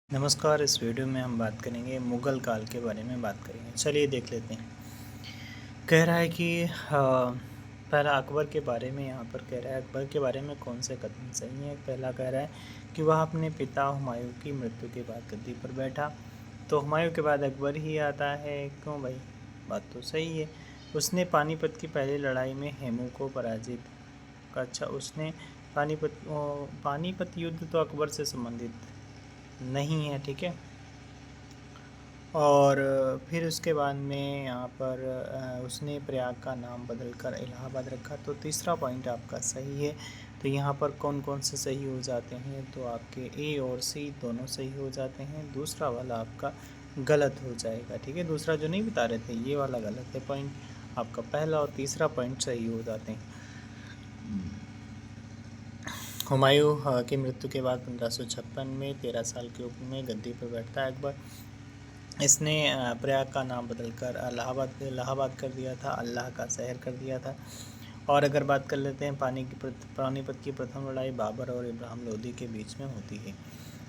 नमस्कार। इस वीडियो में हम बात करेंगे मुग़ल काल के बारे में बात करेंगे। चलिए देख लेते हैं। कह रहा है कि पहला अकबर के बारे में यहाँ पर कह रहा है अकबर के बारे में कौन से कथन सही है। पहला कह रहा है कि वह अपने पिता हुमायूं की मृत्यु के बाद गद्दी पर बैठा। तो हुमायूं के बाद अकबर ही आता है। क्यों भाई? बात तो सही है। उसने पानीपत की पहली लड़ाई में हेमू को पराजित। अच्छा, उसने पानीपत युद्ध तो अकबर से संबंधित नहीं है, ठीक है। और फिर उसके बाद में यहाँ पर उसने प्रयाग का नाम बदलकर इलाहाबाद रखा। तो तीसरा पॉइंट आपका सही है। तो यहाँ पर कौन कौन से सही हो जाते हैं? तो आपके ए और सी दोनों सही हो जाते हैं। दूसरा वाला आपका गलत हो जाएगा, ठीक है। दूसरा जो नहीं बता रहे थे ये वाला गलत है पॉइंट आपका। पहला और तीसरा पॉइंट सही हो जाते हैं। हुमायूं की मृत्यु के बाद 1556 में 13 साल की उम्र में गद्दी पर बैठता है अकबर। इसने प्रयाग का नाम बदलकर इलाहाबाद कर दिया था, अल्लाह का शहर कर दिया था। और अगर बात कर लेते हैं पानीपत की प्रथम लड़ाई बाबर और इब्राहिम लोदी के बीच में होती है।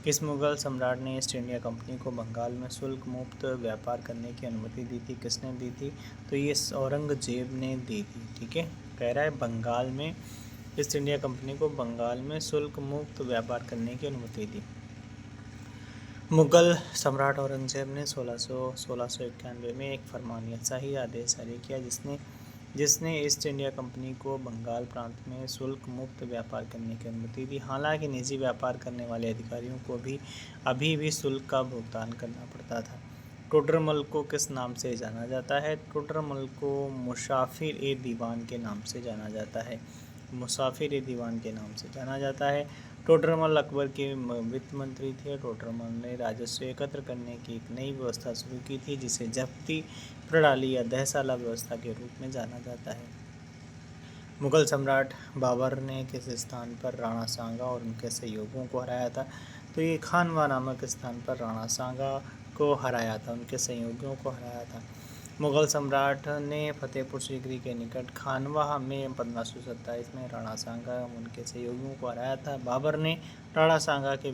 किस मुग़ल सम्राट ने ईस्ट इंडिया कंपनी को बंगाल में शुल्क मुक्त व्यापार करने की अनुमति दी थी? किसने दी थी? तो ये औरंगजेब ने दी थी, ठीक है। कह रहा है बंगाल में ईस्ट इंडिया कंपनी को बंगाल में शुल्क मुक्त व्यापार करने की अनुमति दी। मुग़ल सम्राट औरंगजेब ने 1691 में एक फरमान या शाही आदेश जारी किया जिसने ईस्ट इंडिया कंपनी को बंगाल प्रांत में शुल्क मुक्त व्यापार करने की अनुमति दी। हालांकि निजी व्यापार करने वाले अधिकारियों को भी अभी भी शुल्क का भुगतान करना पड़ता था। टोडरमल को किस नाम से जाना जाता है? टोडरमल को मुसाफिर ए दीवान के नाम से जाना जाता है। मुसाफिर ए दीवान के नाम से जाना जाता है। टोडरमल अकबर के वित्त मंत्री थे। टोडरमल ने राजस्व एकत्र करने की एक नई व्यवस्था शुरू की थी जिसे जब्ती प्रणाली या दहसाला व्यवस्था के रूप में जाना जाता है। मुग़ल सम्राट बाबर ने किस स्थान पर राणा सांगा और उनके सहयोगियों को हराया था? तो ये खानवा नामक स्थान पर राणा सांगा को हराया था, उनके सहयोगियों को हराया था। मुग़ल सम्राट ने फतेहपुर सीकरी के निकट खानवा में 1527 में राणा सांगा एवं उनके सहयोगियों को हराया था। बाबर ने राणा सांगा के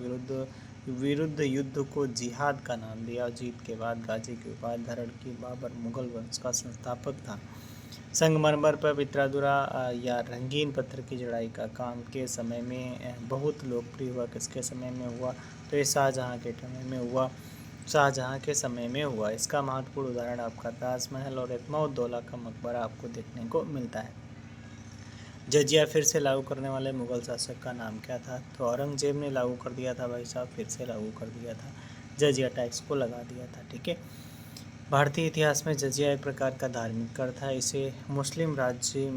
विरुद्ध युद्ध को जिहाद का नाम दिया और जीत के बाद गाजी की उपाधि धारण की। बाबर मुग़ल वंश का संस्थापक था। संगमरमर पर पित्रादुरा या रंगीन पत्थर की जड़ाई का काम के समय में बहुत लोकप्रिय हुआ। किसके समय में हुआ? तो ये शाहजहाँ के समय में हुआ। शाहजहाँ के समय में हुआ। इसका महत्वपूर्ण उदाहरण आपका ताजमहल और इत्माउद्दौला का मकबरा आपको देखने को मिलता है। जजिया फिर से लागू करने वाले मुग़ल शासक का नाम क्या था? तो औरंगजेब ने लागू कर दिया था भाई साहब, फिर से लागू कर दिया था। जजिया टैक्स को लगा दिया था, ठीक है। भारतीय इतिहास में जजिया एक प्रकार का धार्मिक कर था। इसे मुस्लिम राज्य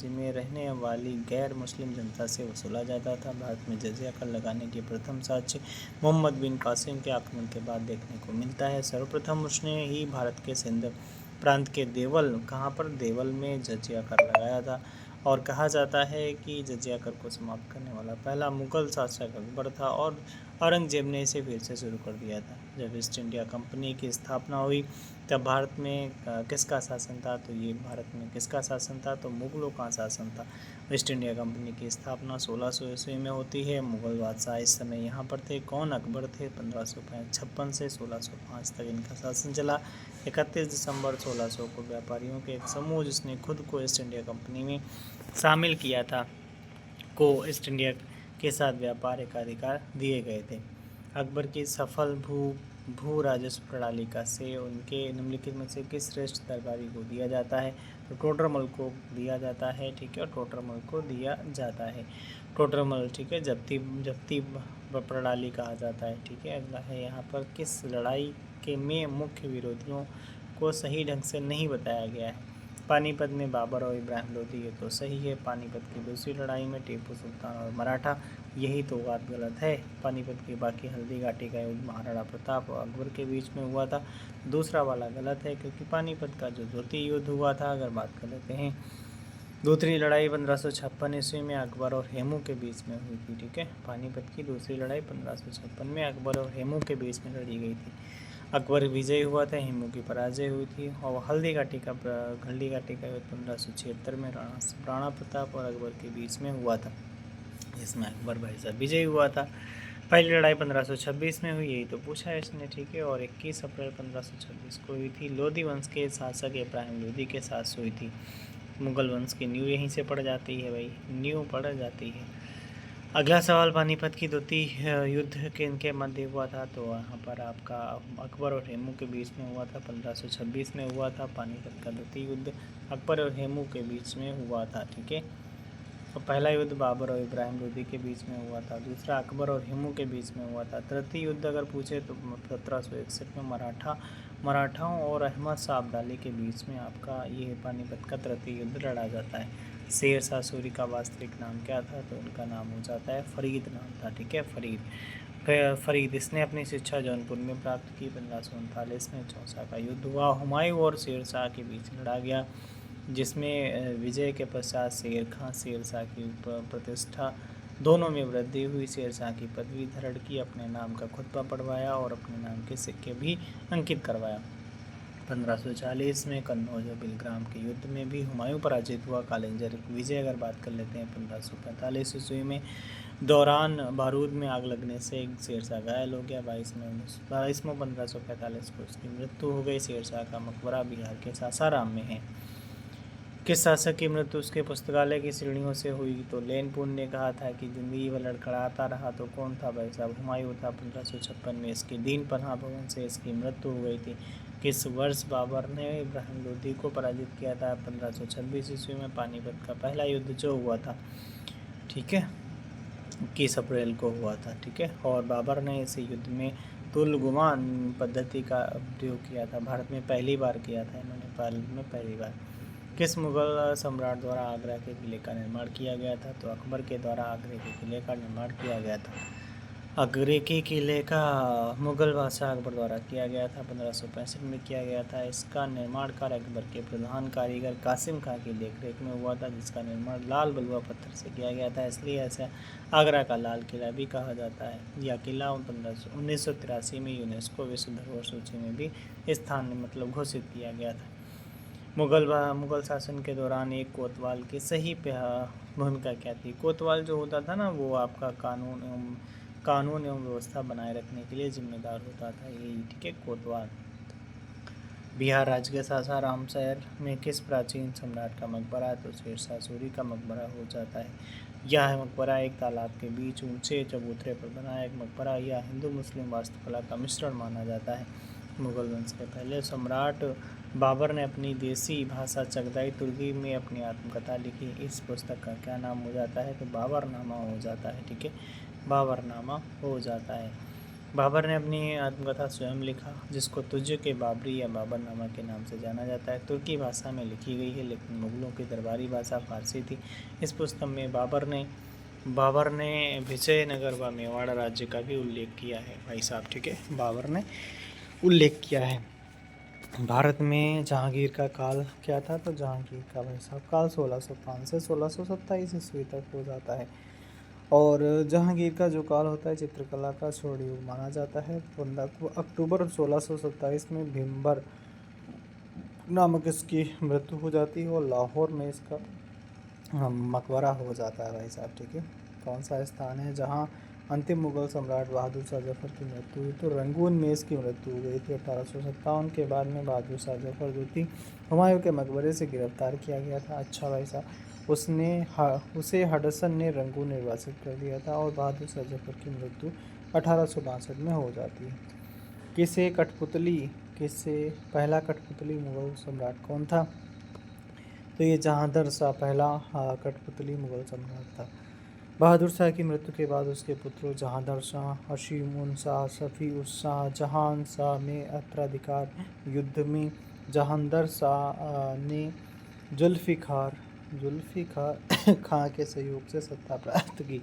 में रहने वाली गैर मुस्लिम जनता से वसूला जाता था। भारत में जजिया कर लगाने की प्रथम साक्ष्य मोहम्मद बिन कासिम के आक्रमण के बाद देखने को मिलता है। सर्वप्रथम उसने ही भारत के सिंध प्रांत के देवल में जजिया कर लगाया था। और कहा जाता है कि जजिया कर को समाप्त करने वाला पहला मुग़ल शासक अकबर था और औरंगजेब ने इसे फिर से शुरू कर दिया था। जब ईस्ट इंडिया कंपनी की स्थापना हुई तब भारत में किसका शासन था? तो ये भारत में किसका शासन था? तो मुग़लों का शासन था। ईस्ट इंडिया कंपनी की स्थापना 1600 ईस्वी में होती है। मुग़ल बादशाह इस समय यहाँ पर थे। कौन? अकबर थे। 1556 से 1605 तक इनका शासन चला। 31 दिसंबर 1600 को व्यापारियों के एक समूह जिसने खुद को ईस्ट इंडिया कंपनी में शामिल किया था को ईस्ट इंडिया के साथ व्यापार के अधिकार दिए गए थे। अकबर की सफल भू राजस्व प्रणाली का श्रेय उनके निम्नलिखित में से किस श्रेष्ठ दरबारी को दिया जाता है? तो टोडरमल को दिया जाता है, ठीक है। और टोडरमल को दिया जाता है। टोडरमल, ठीक है, जब्ती प्रणाली कहा जाता है, ठीक है। अगला है यहाँ पर किस लड़ाई के में मुख्य विरोधियों को सही ढंग से नहीं बताया गया है? पानीपत में बाबर और इब्राहिम लोदी, ये तो सही है। पानीपत की दूसरी लड़ाई में टीपू सुल्तान और मराठा, यही तो बात गलत है। पानीपत की बाकी हल्दी घाटी का युद्ध महाराणा प्रताप और अकबर के बीच में हुआ था, दूसरा वाला गलत है क्योंकि पानीपत का जो द्वितीय युद्ध हुआ था, अगर बात कर लेते हैं दूसरी लड़ाई 1556 ईस्वी में अकबर और हेमू के बीच में हुई थी, ठीक है। पानीपत की दूसरी लड़ाई 1556 में अकबर और हेमू के बीच में लड़ी गई थी। अकबर विजयी हुआ था, हेमू की पराजय हुई थी। और हल्दी घाटी का युद्ध 1576 में राणा प्रताप और अकबर के बीच में हुआ था, जिसमें अकबर भाई साहब विजयी हुआ था। पहली लड़ाई 1526 में हुई, यही तो पूछा है इसने, ठीक है। और 21 अप्रैल 1526 को हुई थी। लोधी वंश के शासक इब्राहिम लोधी के साथ हुई थी। मुगल वंश की नींव यहीं से पड़ जाती है भाई, नींव पड़ जाती है। अगला सवाल, पानीपत की द्वितीय युद्ध किनके मध्य हुआ था? तो यहाँ पर आपका अकबर और हेमू के बीच में हुआ था, 1526 में हुआ था पानीपत का द्वितीय युद्ध, अकबर और हेमू के बीच में हुआ था, ठीक है। तो पहला युद्ध बाबर और इब्राहिम लोधी के बीच में हुआ था, दूसरा अकबर और हेमू के बीच में हुआ था। तृतीय युद्ध अगर पूछे तो 1761 में मराठाओं और अहमद शाह अब्दाली के बीच में आपका ये पानीपत का तृतीय युद्ध लड़ा जाता है। शेर शाह सूरी का वास्तविक नाम क्या था? तो उनका नाम हो जाता है फरीद नाम था, ठीक है, फरीद। इसने अपनी शिक्षा जौनपुर में प्राप्त की। 1539 में चौसा का युद्ध हुआ, हुमायूं और शेर शाह के बीच लड़ा गया, जिसमें विजय के पश्चात शेर शाह की प्रतिष्ठा दोनों में वृद्धि हुई। शेर शाह की पदवी धारण की, अपने नाम का खुतबा पढ़वाया और अपने नाम के सिक्के भी अंकित करवाया। 1540 में कन्नौज और बिलग्राम के युद्ध में भी हुमायूं पराजित हुआ। कालिंजर विजय अगर बात कर लेते हैं 1545 ईस्वी में, दौरान बारूद में आग लगने से शेर शाह घायल हो गया। 22 में 1545 को उसकी मृत्यु हो गई। शेर शाह का मकबरा बिहार के सासाराम में है। किस शासक की मृत्यु उसके पुस्तकालय की सीढ़ियों से हुई? तो लेनपुर ने कहा था कि जिंदगी भर लड़खड़ाता रहा। तो कौन था भाई साहब? हुमायूं था। 1556 में इसकी दीन पनाह भवन से इसकी मृत्यु हो गई थी। किस वर्ष बाबर ने इब्राहिम लोधी को पराजित किया था? 1526 ईस्वी में पानीपत का पहला युद्ध जो हुआ था, ठीक है, 21 अप्रैल को हुआ था, ठीक है। और बाबर ने इस युद्ध में तुलगुमान पद्धति का प्रयोग किया था। भारत में पहली बार किया था इन्होंने, भारत में पहली बार। किस मुगल सम्राट द्वारा आगरा के किले का निर्माण किया गया था? तो अकबर के द्वारा आगरे के किले का निर्माण किया गया था। आगरे के किले का मुगल बादशाह अकबर द्वारा किया गया था, 1565 में किया गया था। इसका निर्माण कार्य अकबर के प्रधान कारीगर कासिम खां की देखरेख में हुआ था, जिसका निर्माण लाल बलुआ पत्थर से किया गया था, इसलिए ऐसा आगरा का लाल किला भी कहा जाता है। यह किला 1983 में यूनेस्को विश्व धरोहर सूची में भी स्थान मतलब घोषित किया गया था। मुगल शासन के दौरान एक कोतवाल की सही भूमिका क्या थी? कोतवाल जो होता था ना, वो आपका कानून एवं व्यवस्था बनाए रखने के लिए जिम्मेदार होता था, यही, ठीक है, कोतवाल। बिहार राज्य के सासाराम शहर में किस प्राचीन सम्राट का मकबरा है? तो शेर शाह सूरी का मकबरा हो जाता है। यह मकबरा एक तालाब के बीच ऊंचे चबूतरे पर बना एक मकबरा, यह हिंदू मुस्लिम वास्तुकला का मिश्रण माना जाता है। मुगल वंश के पहले सम्राट बाबर ने अपनी देसी भाषा चगताई तुर्की में अपनी आत्मकथा लिखी। इस पुस्तक का क्या नाम हो जाता है? तो बाबरनामा हो जाता है, ठीक है, बाबरनामा हो जाता है। बाबर ने अपनी आत्मकथा स्वयं लिखा, जिसको तुझ के बाबरी या बाबरनामा के नाम से जाना जाता है। तुर्की भाषा में लिखी गई है, लेकिन मुगलों की दरबारी भाषा फारसी थी। इस पुस्तक में बाबर ने विजयनगर व मेवाड़ राज्य का भी उल्लेख किया है भाई साहब, ठीक है, बाबर ने उल्लेख किया है। भारत में जहांगीर का काल क्या था? तो जहांगीर का भाई साहब काल 1605 से 1627 ईस्वी तक हो जाता है। और जहांगीर का जो काल होता है चित्रकला का स्वर्ण युग माना जाता है। 15 अक्टूबर 1627 में भीमबर नामक इसकी मृत्यु हो जाती है और लाहौर में इसका मकबरा हो जाता है भाई साहब, ठीक है। कौन सा स्थान है जहां अंतिम मुगल सम्राट बहादुर शाह जफर की मृत्यु हुई? तो रंगून में इसकी मृत्यु हो गई थी 1857 के बाद में। बहादुर शाह जफर जो थी, हुमायूं के मकबरे से गिरफ्तार किया गया था। अच्छा भाई साहब, उसे हडसन ने रंगून निर्वासित कर दिया था और बहादुर शाह जफर की मृत्यु 1862 में हो जाती है। किसे पहला कठपुतली मुगल सम्राट कौन था? तो ये जहांदर शाह पहला कठपुतली मुगल सम्राट था। बहादुर शाह की मृत्यु के बाद उसके पुत्रों जहांदर शाह, हशीम शाह, सफ़ी उस शाह, जहान शाह में उत्तराधिकार युद्ध में जहांदर शाह ने जुल्फ़िकार खां के सहयोग से सत्ता प्राप्त की।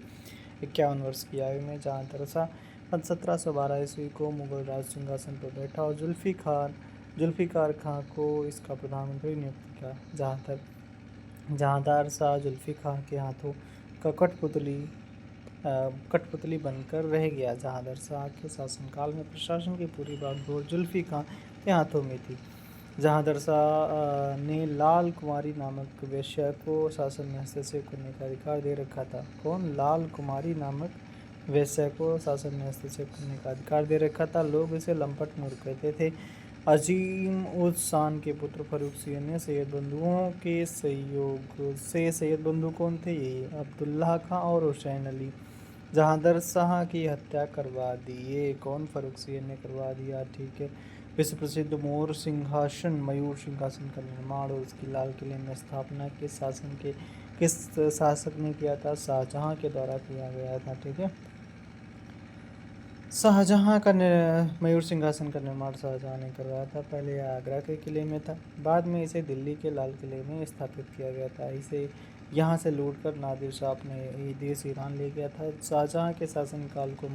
51 वर्ष की आयु में जहांदर शाह 1712 ईस्वी को मुगल राज सिंहासन पर बैठा और जुल्फ़िकार खां को इसका प्रधानमंत्री नियुक्त किया। जहांदार शाह जुल्फ़िकार के हाथों का कठपुतली बनकर रह गया। जहांदार शाह के शासनकाल में प्रशासन की पूरी बागडोर जुल्फ़िकार के हाथों में थी। जहांदार शाह ने लाल कुमारी नामक वेश्या को शासन में हस्तक्षेप करने का अधिकार दे रखा था। कौन? लाल कुमारी नामक वैश्य को शासन में हस्तक्षेप करने का अधिकार दे रखा था। लोग इसे लंपट मूर्ख कहते थे। अजीम उस शान के पुत्र फर्रुखसियन ने सैयद बंधुओं के सहयोग से, सैयद बंधु कौन थे? ये अब्दुल्लाह खां और हुसैन अली जहांदर शाह की हत्या करवा दी। ये कौन? फर्रुखसियन ने करवा दिया। ठीक है। विश्व प्रसिद्ध मोर सिंहासन, मयूर सिंहासन का निर्माण और उसकी लाल किले में स्थापना किस शासक ने किया था? शाहजहां के द्वारा किया गया था। ठीक है। शाहजहां का मयूर सिंहासन का निर्माण शाहजहां ने करवाया था। पहले यह आगरा के किले में था, बाद में इसे दिल्ली के लाल किले में स्थापित किया गया था। इसे यहाँ से लूटकर नादिर शाह अपने देश ईरान ले गया था। शाहजहां के शासनकाल को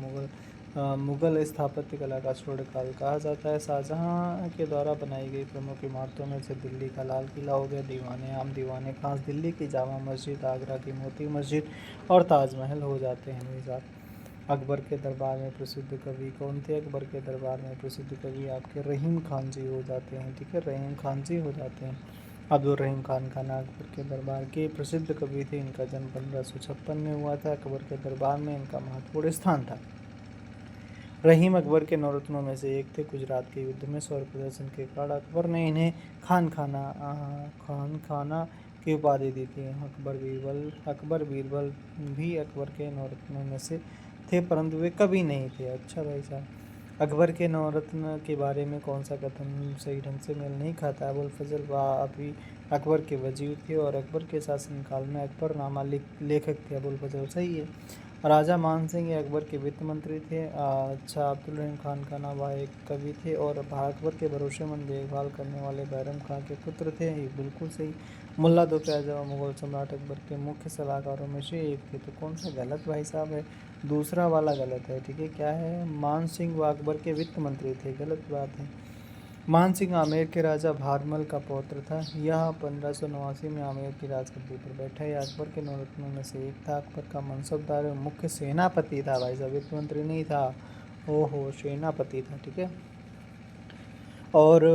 मुगल स्थापत्य कला का स्वर्ण काल कहा जाता है। शाहजहां के द्वारा बनाई गई प्रमुख इमारतों में से दिल्ली का लाल किला हो गया, दीवाने आम, दीवाने खास, दिल्ली की जामा मस्जिद, आगरा की मोती मस्जिद और ताजमहल हो जाते हैं मेरे साथ। अकबर के दरबार में प्रसिद्ध कवि कौन थे? अकबर के दरबार में प्रसिद्ध कवि आपके रहीम खान जी हो जाते हैं। ठीक है, रहीम खान जी हो जाते हैं। अब्दुल रहीम खान खाना अकबर के दरबार के प्रसिद्ध कवि थे। इनका जन्म 1556 में हुआ था। अकबर के दरबार में इनका महत्वपूर्ण स्थान था। रहीम अकबर के नौरत्नों में से एक थे। गुजरात के युद्ध में शौर्य प्रदर्शन के कारण अकबर ने इन्हें खान खाना की उपाधि दी थी। अकबर बीरबल भी अकबर के नौरत्नों में से थे, परंतु वे कभी नहीं थे। अच्छा भाई साहब, अकबर के नौरत्न के बारे में कौन सा कथन सही ढंग से मेल नहीं खाता? अबुल फजल अभी अकबर के वजीर थे और अकबर के शासनकाल में अकबरनामा लेखक थे। अबुल फजल सही है। राजा मान सिंह ये अकबर के वित्त मंत्री थे। अच्छा, अब्दुल रहीम खान का नाम एक कवि थे और अकबर के भरोसेमंद देखभाल करने वाले बैरम खां के पुत्र थे। ये बिल्कुल सही। मुल्ला दो प्याजा मुगल सम्राट अकबर के मुख्य सलाहकारों में से एक थे। तो कौन सा गलत भाई साहब है? दूसरा वाला गलत है। ठीक है, क्या है? मान सिंह व अकबर के वित्त मंत्री थे। गलत बात है। मान सिंह आमेर के राजा भारमल का पौत्र था। यह 1589 में आमेर की राजगद्दी पर बैठा। यह अकबर के नौरत्नों में से एक था। अकबर का मनसबदार और मुख्य सेनापति था भाई साहब, वित्त मंत्री नहीं था। ओहो, सेनापति था। ठीक है। और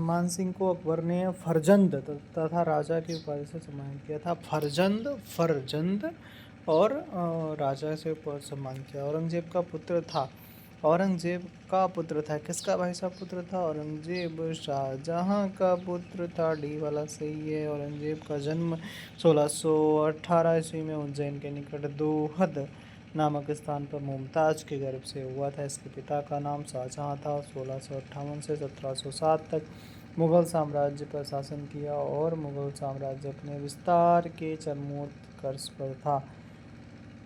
मान सिंह को अकबर ने फरजंद तथा राजा की उपाधि से सम्मानित किया था। फरजंद और राजा से सम्मान किया। औरंगजेब का पुत्र था। औरंगजेब का पुत्र था। किसका भाई साहब पुत्र था? औरंगजेब शाहजहां का पुत्र था। डी वाला सही है। औरंगजेब का जन्म 1618 ईस्वी में उज्जैन के निकट दोहद नामक स्थान पर मुमताज के गर्भ से हुआ था। इसके पिता का नाम शाहजहां था। 1658 से 1707 तक मुगल साम्राज्य पर शासन किया और मुगल साम्राज्य अपने विस्तार के चरमोत्कर्ष पर था।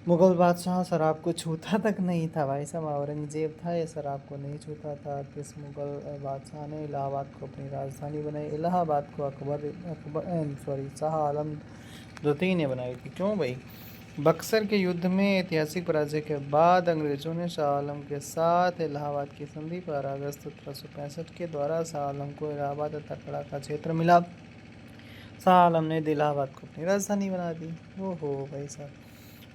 मुगल बादशाह शराब को छूता तक नहीं था भाई साहब। औरंगजेब था, ये शराब को नहीं छूता था। किस मुगल बादशाह ने इलाहाबाद को अपनी राजधानी बनाई? इलाहाबाद को शाह आलम द्वितीय ने बनाई थी। क्यों भाई? बक्सर के युद्ध में ऐतिहासिक पराजय के बाद अंग्रेजों ने शाह आलम के साथ इलाहाबाद की संधि 12 अगस्त 1765 के द्वारा शाह आलम को इलाहाबाद तथा कड़ा का क्षेत्र मिला। शाह आलम ने इलाहाबाद को अपनी राजधानी बना दी। ओहो भाई साहब।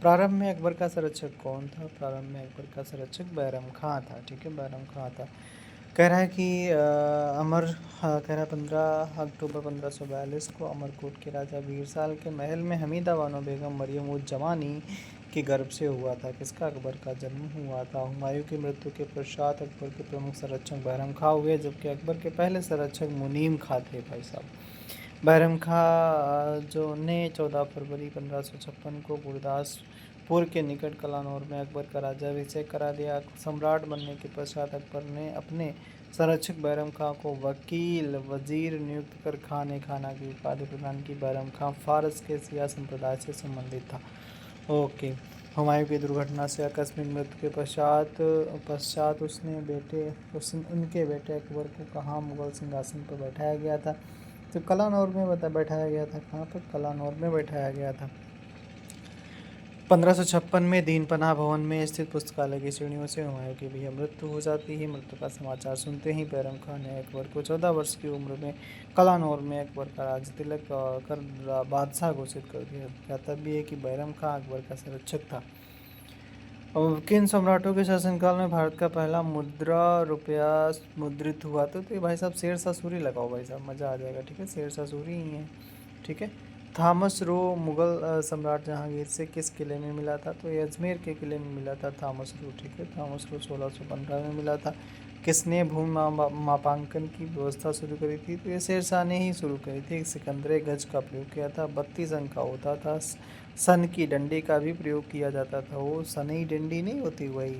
प्रारंभ में अकबर का संरक्षक कौन था? प्रारंभ में अकबर का संरक्षक बैरम खां था। ठीक है, बैरम खां था। कह रहा है कि कह रहा है 15 अक्टूबर 1542 को अमरकोट के राजा वीरसाल के महल में हमीदा बानो बेगम मरियम उज जमानी के गर्भ से हुआ था। किसका? अकबर का जन्म हुआ था। हुमायूं की मृत्यु के पश्चात अकबर के प्रमुख संरक्षक बैरम खां हुए, जबकि अकबर के पहले संरक्षक मुनीम खां थे भाई साहब। बैरम खां जो ने 14 फरवरी 1556 को गुरदासपुर के निकट कलानौर में अकबर का राज्याभिषेक करा दिया। सम्राट बनने के पश्चात अकबर ने अपने संरक्षक बैरम खां को वकील वजीर नियुक्त कर खाने खाना की उपाधि प्रदान की। बैरम खां फारस के शिया संप्रदाय से संबंधित था। ओके। हुमायूं की दुर्घटना से आकस्मिक मृत्यु के पश्चात उनके बेटे अकबर को कहाँ मुगल सिंहासन पर बैठाया गया था? तो कलानौर में बैठाया गया था। कहाँ पर? कलानौर में बैठाया गया था। 1556 में दीन पनाह भवन में स्थित पुस्तकालय की सीढ़ियों से हुमायूं की भी मृत्यु हो जाती है। मृत्यु का समाचार सुनते ही बैरम खां ने अकबर को 14 वर्ष की उम्र में कलानौर में अकबर का राज तिलक कर बादशाह घोषित कर दिया। ज्ञातव्य है कि बैरम खां अकबर का संरक्षक था। और किन सम्राटों के शासनकाल में भारत का पहला मुद्रा रुपया मुद्रित हुआ? तो ये भाई साहब शेरशाह सूरी लगाओ भाई साहब, मज़ा आ जाएगा। ठीक है, शेरशाह सूरी ही है। ठीक है, थॉमस रो मुगल सम्राट जहांगीर से किस किले में मिला था? तो ये अजमेर के किले में मिला था थॉमस रो। ठीक है, थॉमस रो 1615 में मिला था। किसने भूमि मापांकन की व्यवस्था शुरू करी थी? तो ये शेरशाह ने ही शुरू करी थी। सिकंदर गज का प्रयोग किया था। 32 अंक का होता था। सन की डंडी का भी प्रयोग किया जाता था। वो सनई डंडी नहीं होती वही।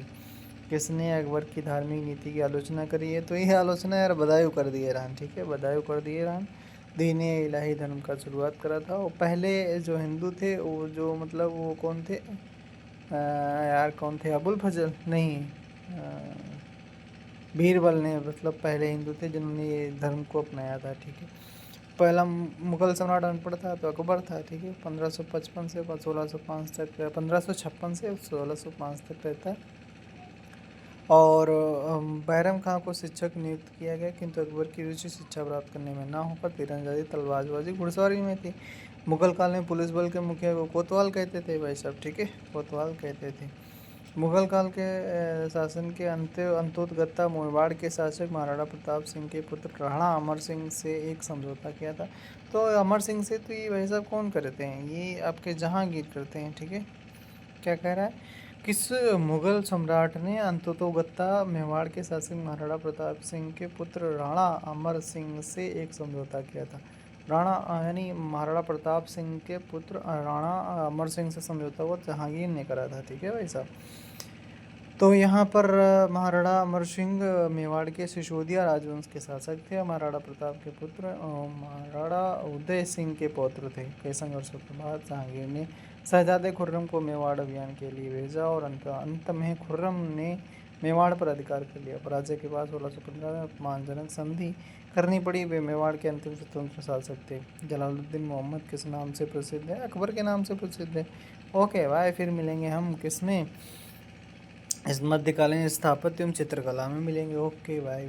किसने अकबर की धार्मिक नीति की आलोचना करी है? तो यह आलोचना यार बदायूं कर दिए रहन। ठीक है, बदायूं कर दिए रहन। दीन इलाही धर्म का शुरुआत करा था। और पहले जो हिंदू थे वो जो मतलब वो कौन थे यार, कौन थे? अबुल फजल नहीं, बीरबल ने मतलब पहले हिंदू थे जिन्होंने ये धर्म को अपनाया था। ठीक है, पहला मुगल सम्राट अनपढ़ था तो अकबर था। ठीक है, 1555 से 1605 तक, 1556 से 1605 तक रहता है। और बैरम खां को शिक्षक नियुक्त किया गया, किंतु अकबर की रुचि शिक्षा प्राप्त करने में ना होकर तीरंदाजी, तलवारबाजी, घुड़सवारी में थी। मुगल काल में पुलिस बल के मुखिया को कोतवाल कहते थे भाई साहब। ठीक है, कोतवाल कहते थे। मुगल काल के शासन के अंतोगत्ता मेवाड़ के शासक महाराणा प्रताप सिंह के पुत्र राणा अमर सिंह से एक समझौता किया था। तो अमर सिंह से तो ये भाई साहब कौन करते हैं? ये आपके जहांगीर करते हैं। ठीक है, क्या कह रहा है? किस मुगल सम्राट ने अंततोगत्ता मेवाड़ के शासक महाराणा प्रताप सिंह के पुत्र राणा अमर सिंह से एक समझौता किया था? राणा यानी महाराणा प्रताप सिंह के पुत्र राणा अमर सिंह से समझौता हुआ जहांगीर ने करा था। ठीक है भाई साहब। तो यहाँ पर महाराणा अमर सिंह मेवाड़ के सिसोदिया राजवंश के शासक थे। महाराणा प्रताप के पुत्र महाराणा उदय सिंह के पौत्र थे। कई संघर्षों के बाद जहांगीर ने शहजादे खुर्रम को मेवाड़ अभियान के लिए भेजा और अंत में खुर्रम ने मेवाड़ पर अधिकार कर लिया। पराजय के बाद 1615 में अपमानजनक संधि करनी पड़ी। वे मेवाड़ के अंतिम स्वतंत्र शासक थे। जलालुद्दीन मोहम्मद किस नाम से प्रसिद्ध है? अकबर के नाम से प्रसिद्ध है। ओके भाई, फिर मिलेंगे हम किसमें? इस मध्यकालीन स्थापत्य एवं चित्रकला में मिलेंगे। Okay bye.